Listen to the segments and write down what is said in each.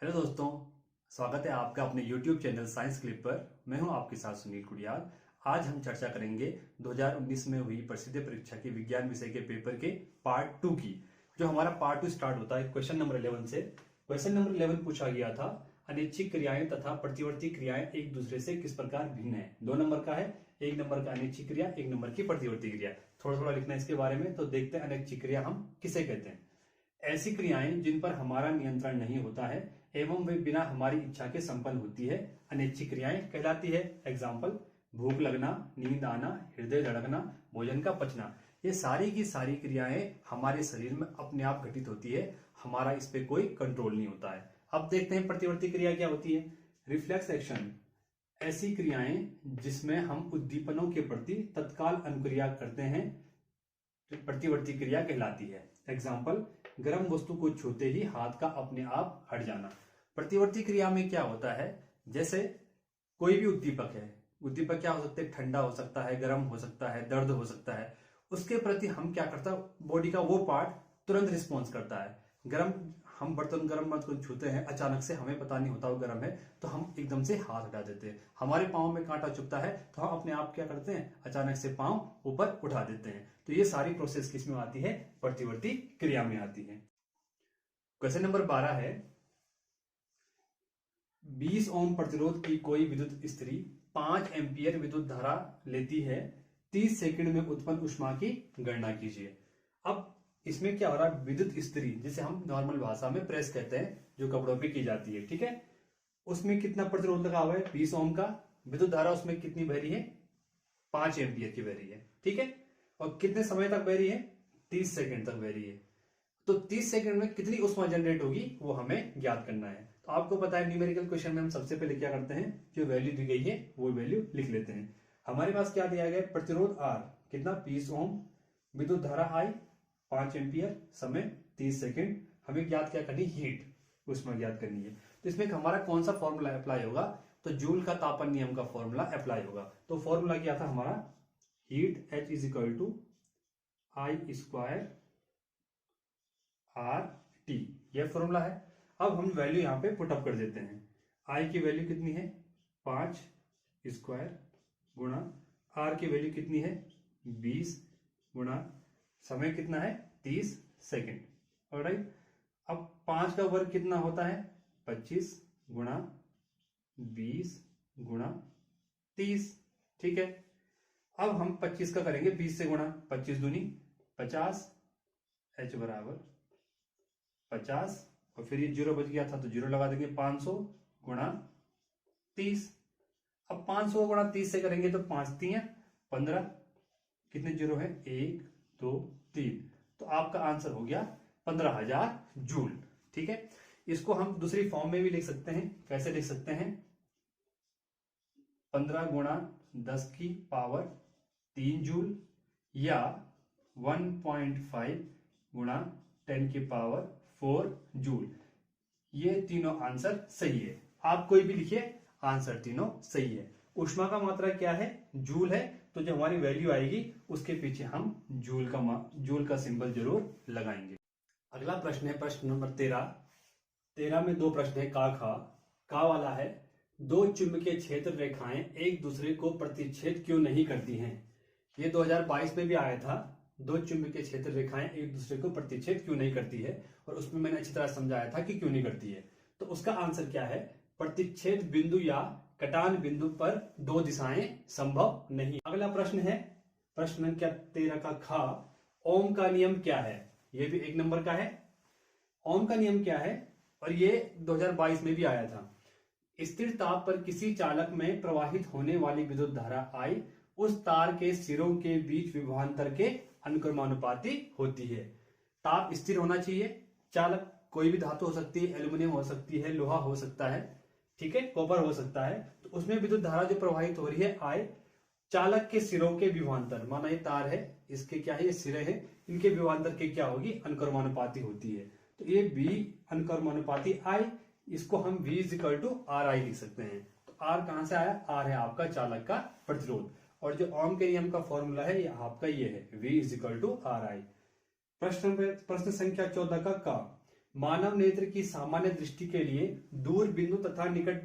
Hello दोस्तों, स्वागत है आपका अपने YouTube चैनल साइंस क्लिप पर। मैं हूं आपके साथ सुनील कुड़ियाल। आज हम चर्चा करेंगे 2019 में हुई प्रसिद्ध परीक्षा के विज्ञान विषय के पेपर के पार्ट 2 की। जो हमारा पार्ट 2 स्टार्ट होता है क्वेश्चन नंबर 11 से। क्वेश्चन नंबर 11 पूछा गया था, अनैच्छिक क्रियाएं तथा प्रतिवर्ती क्रियाएं एक दूसरे से किस प्रकार भिन्न है। 2 नंबर का है, 1 नंबर का अनैच्छिक क्रिया, 1 नंबर की प्रतिवर्ती क्रिया। थोड़ा थोड़ा लिखना है इसके बारे में। तो देखते हैं अनैच्छिक क्रिया हम किसे कहते हैं। ऐसी क्रियाएं जिन पर हमारा नियंत्रण नहीं होता है एवं वे बिना हमारी इच्छा के संपन्न होती है, अनैच्छिक क्रियाएं कहलाती है। एग्जाम्पल, भूख लगना, नींद आना, हृदय धड़कना, भोजन का पचना। ये सारी की सारी क्रियाएं हमारे शरीर में अपने आप घटित होती है, हमारा इस पे कोई कंट्रोल नहीं होता है। अब देखते हैं प्रतिवर्ती क्रिया क्या होती है। रिफ्लेक्स एक्शन, ऐसी क्रियाएं जिसमें हम उद्दीपनों के प्रति तत्काल अनुक्रिया करते हैं, प्रतिवर्ती क्रिया कहलाती है। एग्जाम्पल, गर्म वस्तु को छूते ही हाथ का अपने आप हट जाना। प्रतिवर्ती क्रिया में क्या होता है, जैसे कोई भी उद्दीपक है, उद्दीपक क्या हो सकते हैं, ठंडा हो सकता है, गर्म हो सकता है, दर्द हो सकता है, उसके प्रति हम क्या करता है, बॉडी का वो पार्ट तुरंत रिस्पॉन्स करता है। गर्म, हम बर्तन गर्म मत को छूते हैं, अचानक से हमें पता नहीं होता वो गर्म है तो हम एकदम से हाथ हटा देते हैं। हमारे पाँव में कांटा चुभता है तो हम अपने आप क्या करते हैं, अचानक से पाँव ऊपर उठा देते हैं। तो ये सारी प्रोसेस किस में आती है, प्रतिवर्ती क्रिया में आती है। क्वेश्चन नंबर 12 है, 20 ओम प्रतिरोध की कोई विद्युत स्त्री 5 एम्पियर विद्युत धारा लेती है, 30 सेकंड में उत्पन्न ऊष्मा की गणना कीजिए। अब इसमें क्या हो रहा है, विद्युत स्त्री जिसे हम नॉर्मल भाषा में प्रेस कहते हैं, जो कपड़ों पे की जाती है, ठीक है। उसमें कितना प्रतिरोध लगा हुआ है, 20 ओम का। विद्युत धारा उसमें कितनी बह रही है, 5 एम्पियर की बह रही है, ठीक है। और कितने समय तक बह रही है, 30 सेकंड तक बह रही है। तो 30 सेकंड में कितनी ऊष्मा जनरेट होगी वो हमें ज्ञात करना है। तो आपको पता है न्यूमेरिकल क्वेश्चन में हम सबसे पहले क्या करते हैं, जो वैल्यू दी गई है वो वैल्यू लिख लेते हैं। हमारे पास क्या दिया गया है, प्रतिरोध R कितना, 20 ओम, विद्युत धारा I 5 एम्पियर, समय 30 सेकंड। हमें ज्ञात क्या करनी, हीट, ऊष्मा ज्ञात करनी है। तो इसमें हमारा कौन सा फॉर्मूला अप्लाई होगा, तो जूल का तापन नियम का फॉर्मूला अप्लाई होगा। तो फॉर्मूला क्या था हमारा, heat H is equal to I square R T, यह फॉर्मूला है। अब हम वैल्यू यहां पे पुटअप कर देते हैं। आई की वैल्यू कितनी है, 5 स्क्वायर, गुणा आर की वैल्यू कितनी है, 20, गुणा समय कितना है, 30 सेकेंड। ऑलराइट। अब 5 का वर्ग कितना होता है, 25, गुणा 20 गुणा 30, ठीक है। अब हम 25 का करेंगे 20 से गुणा, 25 दूनी 50, H बराबर 50, और फिर ये जीरो बच गया था तो जीरो लगा देंगे, 500 गुणा 30। अब 500 गुणा 30 से करेंगे तो 5 3 15, कितने जीरो है, 1 2 3। तो आपका आंसर हो गया 15,000 जूल, ठीक है। इसको हम दूसरी फॉर्म में भी लिख सकते हैं। कैसे लिख सकते हैं, 15 गुणा 10 की पावर 3 जूल, या 1.5 गुणा 10 की पावर 4 जूल। ये तीनों आंसर सही है। आप कोई भी लिखिए, आंसर तीनों सही है। ऊष्मा का मात्रा क्या है, जूल है, तो जो हमारी वैल्यू आएगी उसके पीछे हम जूल का सिंबल जरूर लगाएंगे। अगला प्रश्न है प्रश्न नंबर 13 में 2 प्रश्न है, का वाला है, 2 चुंबकीय क्षेत्र रेखाएं एक दूसरे को प्रतिच्छेद क्यों नहीं करती हैं। ये 2022 में भी आया था, 2 चुंबकीय क्षेत्र रेखाएं एक दूसरे को प्रतिच्छेद क्यों नहीं करती है, और उसमें मैंने अच्छी तरह समझाया था कि क्यों नहीं करती है। तो उसका आंसर क्या है, प्रतिच्छेद बिंदु या कटान बिंदु पर 2 दिशाएं संभव नहीं। अगला प्रश्न है प्रश्न संख्या 13 का खा, ओम का नियम क्या है। यह भी 1 नंबर का है। ओम का नियम क्या है, और ये 2022 में भी आया था। स्थिर ताप पर किसी चालक में प्रवाहित होने वाली विद्युत धारा I उस तार के सिरों के बीच विभवांतर के अनुक्रमानुपाती होती है। ताप स्थिर होना चाहिए, चालक कोई भी धातु हो सकती है, एल्यूमिनियम हो सकती है, लोहा हो सकता है, ठीक है, कॉपर हो सकता है। तो उसमें विद्युत धारा जो प्रवाहित हो रही है I, चालक के सिरों के विभवांतर, माना ये तार है, इसके क्या है, ये सिरे हैं, इनके विभवांतर के क्या होगी, अनुक्रमानुपाती होती है। तो ये V अनुक्रमानुपाती I, इसको हम V equal to R I लिख सकते हैं। तो R कहां से आया, R है आपका चालक का प्रतिरोध, और जो ओम के नियम का फॉर्मूला है ये आपका ये है, V equal to R I. प्रश्न संख्या 14 का मानव नेत्र की सामान्य दृष्टि के लिए दूर बिंदु तथा निकट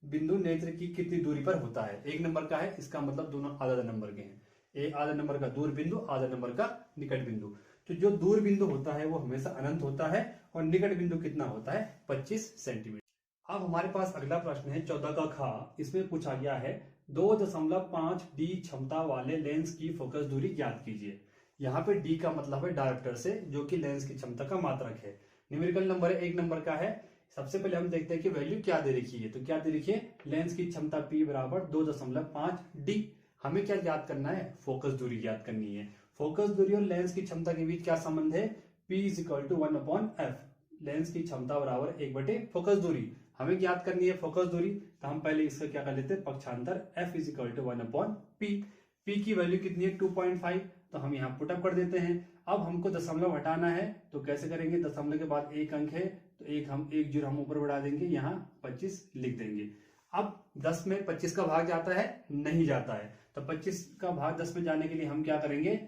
बिंदु नेत्र की कितनी दूरी पर होता है? 1 नंबर का है, इसका मतलब दोनों आधा नंबर के हैं। एक आधा नंबर का दूर बिंदु, आधा नंबर का निकट बिंदु। तो जो दूर बिंदु होता है वो हमेशा अनंत होता है और निकट बिंदु कितना होता है? 25 सेंटीमीटर। अब हमारे पास अगला प्रश्न है 14 का खा। इसमें पूछा गया है 2.5 डी क्षमता वाले लेंस की फोकस दूरी ज्ञात कीजिए। यहाँ पे डी का मतलब है डायोप्टर से, जो कि लेंस की क्षमता का मात्रक है। न्यूमेरिकल नंबर है, 1 नंबर का है। सबसे पहले हम देखते हैं कि वैल्यू क्या दे रखी है। तो क्या दे रखी है? लेंस की क्षमता P बराबर 2.5 डी। हमें क्या ज्ञात करना है? फोकस दूरी ज्ञात करनी है। फोकस दूरी और लेंस की क्षमता के बीच क्या संबंध है? P = 1/f। लेंस की क्षमता बराबर 1 फोकस दूरी। हमें ज्ञात करनी है फोकस दूरी, तो हम पहले इसका क्या कर लेते हैं? पक्षांतर f = 1/p। p की वैल्यू कितनी है? 2.5। तो हम यहाँ पुटअप कर देते हैं। अब हमको दशमलव हटाना है, तो कैसे करेंगे? दशमलव के बाद एक अंक है, तो एक जीरो हम ऊपर बढ़ा देंगे, यहाँ 25 लिख देंगे। अब 10 में 25 का भाग जाता है? नहीं जाता है। तो 25 का भाग 10 में जाने के लिए हम क्या करेंगे?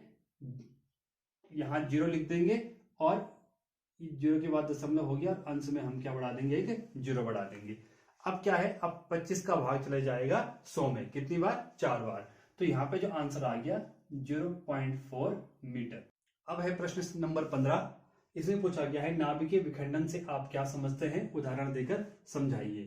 यहाँ 0 लिख देंगे और 0 के बाद दशमलव हो गया, अंश में हम क्या बढ़ा देंगे? एक 0 बढ़ा देंगे। अब क्या है? अब 25 का भाग चले जाएगा 100 में। कितनी बार? 4 बार। तो यहाँ पे जो आंसर आ गया 0.4 मीटर। अब है प्रश्न नंबर 15। इसमें पूछा गया है नाभिकीय विखंडन से आप क्या समझते हैं? उदाहरण देकर समझाइए।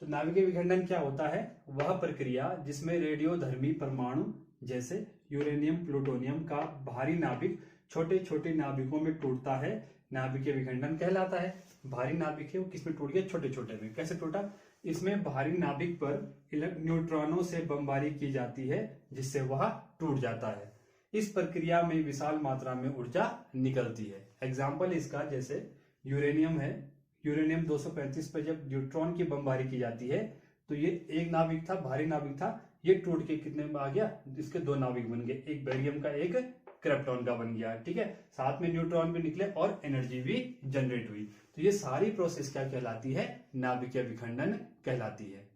तो नाभिकीय विखंडन क्या होता है? वह प्रक्रिया जिसमें रेडियोधर्मी परमाणु जैसे यूरेनियम प्लूटोनियम का भारी नाभिक छोटे छोटे नाभिकों में टूटता है, नाभिकीय विखंडन कहलाता है। भारी नाभिक है वो किसमें टूट गया? छोटे छोटे में। कैसे टूटा? इसमें भारी नाभिक पर न्यूट्रॉनों से बमबारी की जाती है, जिससे वह टूट जाता है। इस प्रक्रिया में विशाल मात्रा में ऊर्जा निकलती है। एग्जाम्पल इसका जैसे यूरेनियम है, यूरेनियम 235 पर जब न्यूट्रॉन की बमबारी की जाती है, तो ये एक नाभिक था, भारी नाभिक था, ये टूट के कितने में आ गया? इसके 2 नाभिक बन गए, एक बेरियम का एक क्रिप्टॉन का बन गया। ठीक है, साथ में न्यूट्रॉन भी निकले और एनर्जी भी जनरेट हुई। तो ये सारी प्रोसेस क्या कहलाती है? नाभिकीय विखंडन कहलाती है।